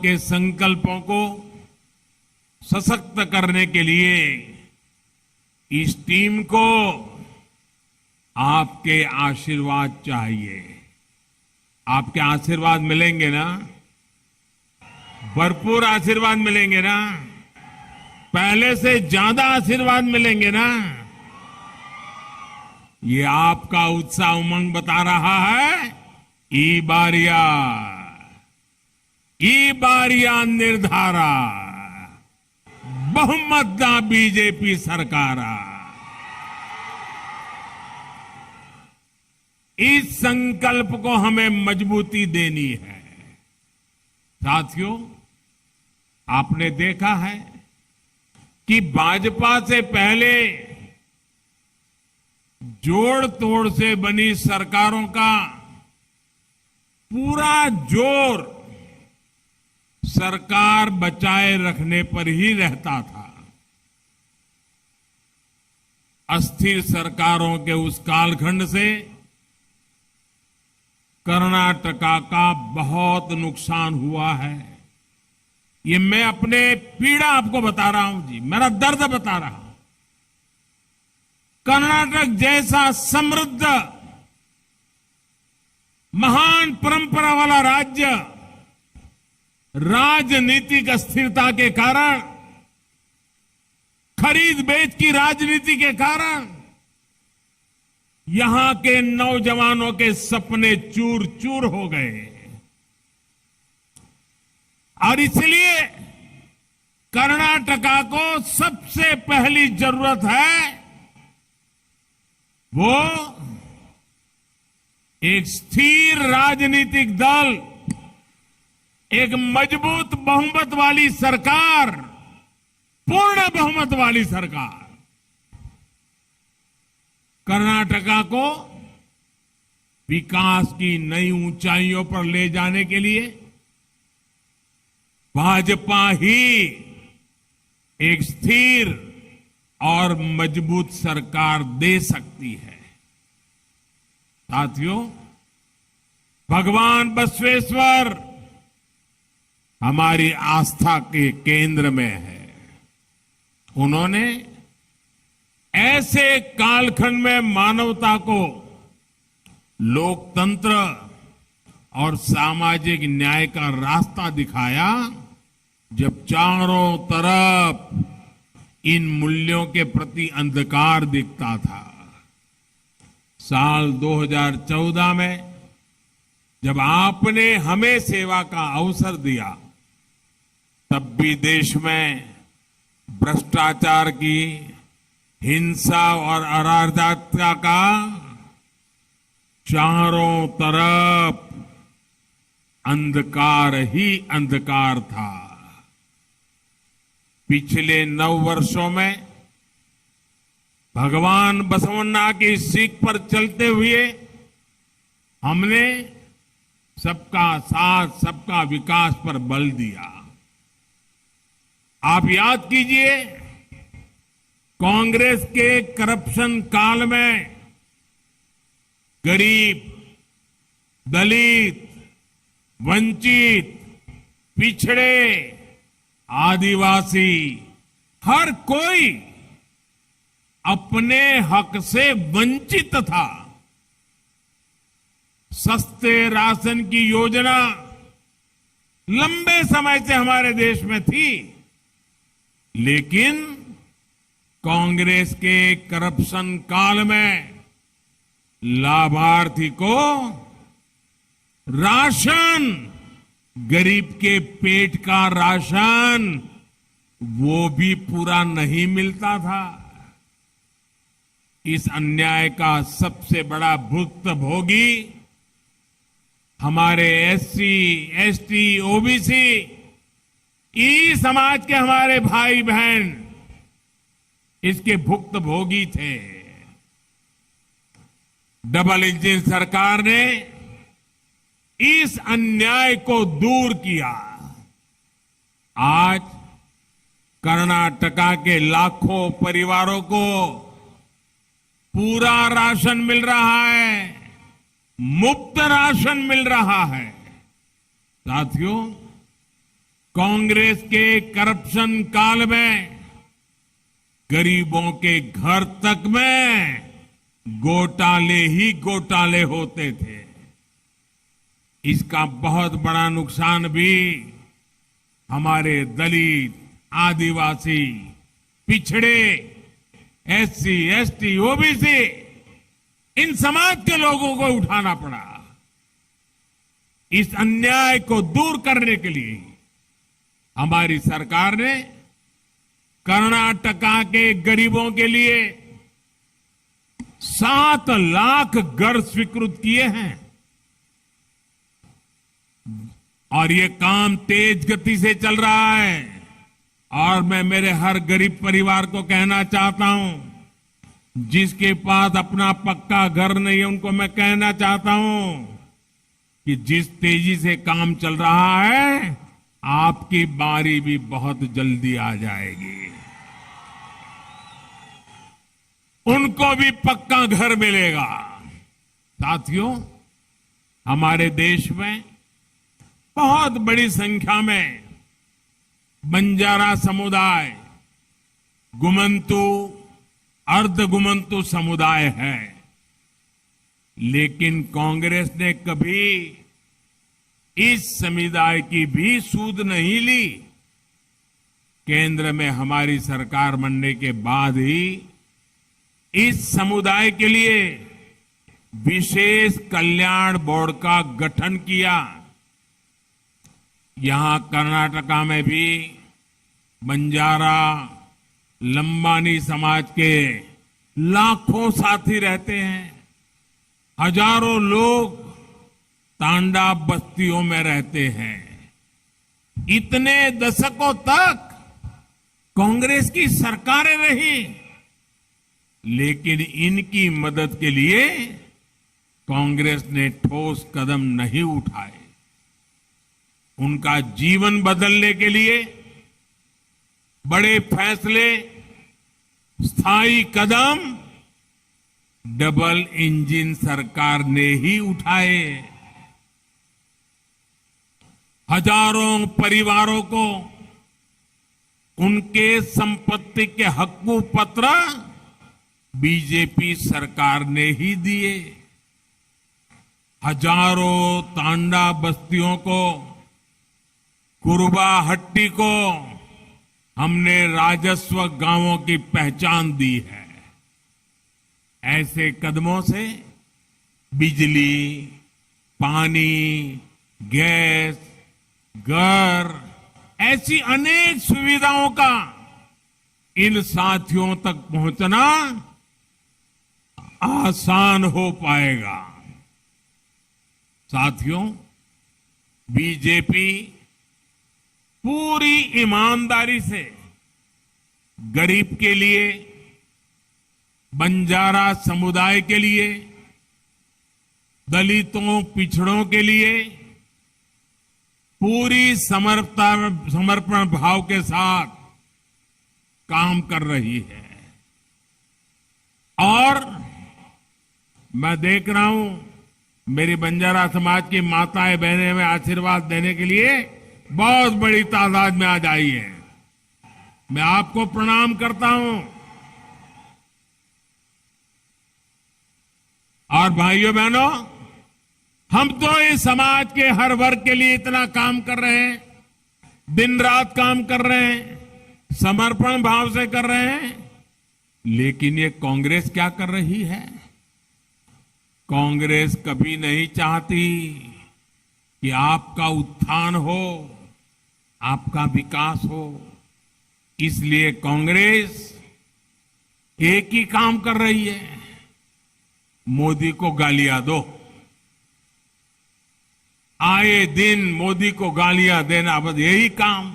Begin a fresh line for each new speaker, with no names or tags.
के संकल्पों को सशक्त करने के लिए इस टीम को आपके आशीर्वाद चाहिए। आपके आशीर्वाद मिलेंगे ना? भरपूर आशीर्वाद मिलेंगे ना? पहले से ज्यादा आशीर्वाद मिलेंगे ना? ये आपका उत्साह उमंग बता रहा है। ಈ ಬಾರಿಯ ನಿರ್ಧಾರ ಬಹುಮತದ बीजेपी सरकार। इस संकल्प को हमें मजबूती देनी है। साथियों, आपने देखा है कि भाजपा से पहले जोड़ तोड़ से बनी सरकारों का पूरा जोर सरकार बचाए रखने पर ही रहता था। अस्थिर सरकारों के उस कालखंड से कर्नाटका का बहुत नुकसान हुआ है। ये मैं अपने पीड़ा आपको बता रहा हूं जी, मेरा दर्द बता रहा हूं। कर्नाटक जैसा समृद्ध महान परंपरा वाला राज्य राजनीतिक अस्थिरता के कारण, खरीद बेच की राजनीति के कारण यहां के नौजवानों के सपने चूर चूर हो गए। और इसलिए कर्नाटका को सबसे पहली जरूरत है वो एक स्थिर राजनीतिक दल, एक मजबूत बहुमत वाली सरकार, पूर्ण बहुमत वाली सरकार। कर्नाटका को विकास की नई ऊंचाइयों पर ले जाने के लिए भाजपा ही एक स्थिर और मजबूत सरकार दे सकती है। साथियों, भगवान बसवेश्वर हमारी आस्था के केंद्र में है। उन्होंने ऐसे कालखंड में मानवता को लोकतंत्र और सामाजिक न्याय का रास्ता दिखाया, जब चारों तरफ इन मूल्यों के प्रति अंधकार दिखता था। साल 2014 में जब आपने हमें सेवा का अवसर दिया, तब भी देश में भ्रष्टाचार की, हिंसा और अराजकता का चारों तरफ अंधकार ही अंधकार था। पिछले 9 वर्षों में भगवान बसवन्ना की सीख पर चलते हुए हमने सबका साथ, सबका विकास पर बल दिया। आप याद कीजिए, कांग्रेस के करप्शन काल में गरीब, दलित, वंचित, पिछड़े, आदिवासी, हर कोई अपने हक से वंचित था। सस्ते राशन की योजना लंबे समय से हमारे देश में थी, लेकिन कांग्रेस के करप्शन काल में लाभार्थी को राशन, गरीब के पेट का राशन, वो भी पूरा नहीं मिलता था। इस अन्याय का सबसे बड़ा भुक्तभोगी हमारे एससी, एसटी, ओबीसी, ई समाज के हमारे भाई बहन इसके भुक्तभोगी थे। डबल इंजन सरकार ने इस अन्याय को दूर किया। आज कर्नाटका के लाखों परिवारों को पूरा राशन मिल रहा है, मुफ्त राशन मिल रहा है। साथियों, कांग्रेस के करप्शन काल में गरीबों के घर तक में घोटाले ही घोटाले होते थे। इसका बहुत बड़ा नुकसान भी हमारे दलित, आदिवासी, पिछड़े, एससी, एसटी, ओबीसी इन समाज के लोगों को उठाना पड़ा। इस अन्याय को दूर करने के लिए हमारी सरकार ने कर्नाटका के गरीबों के लिए 7 लाख घर स्वीकृत किए हैं और ये काम तेज गति से चल रहा है। और मैं मेरे हर गरीब परिवार को कहना चाहता हूं, जिसके पास अपना पक्का घर नहीं है उनको मैं कहना चाहता हूं कि जिस तेजी से काम चल रहा है आपकी बारी भी बहुत जल्दी आ जाएगी। उनको भी पक्का घर मिलेगा। साथियों, हमारे देश में बहुत बड़ी संख्या में बंजारा समुदाय, गुमंतु, अर्धगुमंतु समुदाय है, लेकिन कांग्रेस ने कभी इस समुदाय की भी सूध नहीं ली। केंद्र में हमारी सरकार बनने के बाद ही इस समुदाय के लिए विशेष कल्याण बोर्ड का गठन किया। यहां कर्नाटका में भी बंजारा, लंबानी समाज के लाखों साथी रहते हैं। हजारों लोग तांडा बस्तियों में रहते हैं। इतने दशकों तक कांग्रेस की सरकारें रही, लेकिन इनकी मदद के लिए कांग्रेस ने ठोस कदम नहीं उठाए। उनका जीवन बदलने के लिए बड़े फैसले, स्थायी कदम डबल इंजन सरकार ने ही उठाए। हजारों परिवारों को उनके संपत्ति के हक्कू पत्र बीजेपी सरकार ने ही दिए। हजारों तांडा बस्तियों को, कुरुबा हट्टी को हमने राजस्व गांवों की पहचान दी है। ऐसे कदमों से बिजली, पानी, गैस, घर, ऐसी अनेक सुविधाओं का इन साथियों तक पहुंचना आसान हो पाएगा। साथियों, बीजेपी पूरी ईमानदारी से गरीब के लिए, बंजारा समुदाय के लिए, दलितों, पिछड़ों के लिए पूरी समर्पण भाव के साथ काम कर रही है। और मैं देख रहा हूं मेरी बंजारा समाज की माताएं, बहनें हमें आशीर्वाद देने के लिए बहुत बड़ी तादाद में आज आई है। मैं आपको प्रणाम करता हूं। और भाइयों बहनों, हम तो इस समाज के हर वर्ग के लिए इतना काम कर रहे हैं, दिन रात काम कर रहे हैं, समर्पण भाव से कर रहे हैं, लेकिन ये कांग्रेस क्या कर रही है? कांग्रेस कभी नहीं चाहती कि आपका उत्थान हो, आपका विकास हो। इसलिए कांग्रेस एक ही काम कर रही है, मोदी को गालियां दो। आए दिन मोदी को गालियां देना, बस यही काम।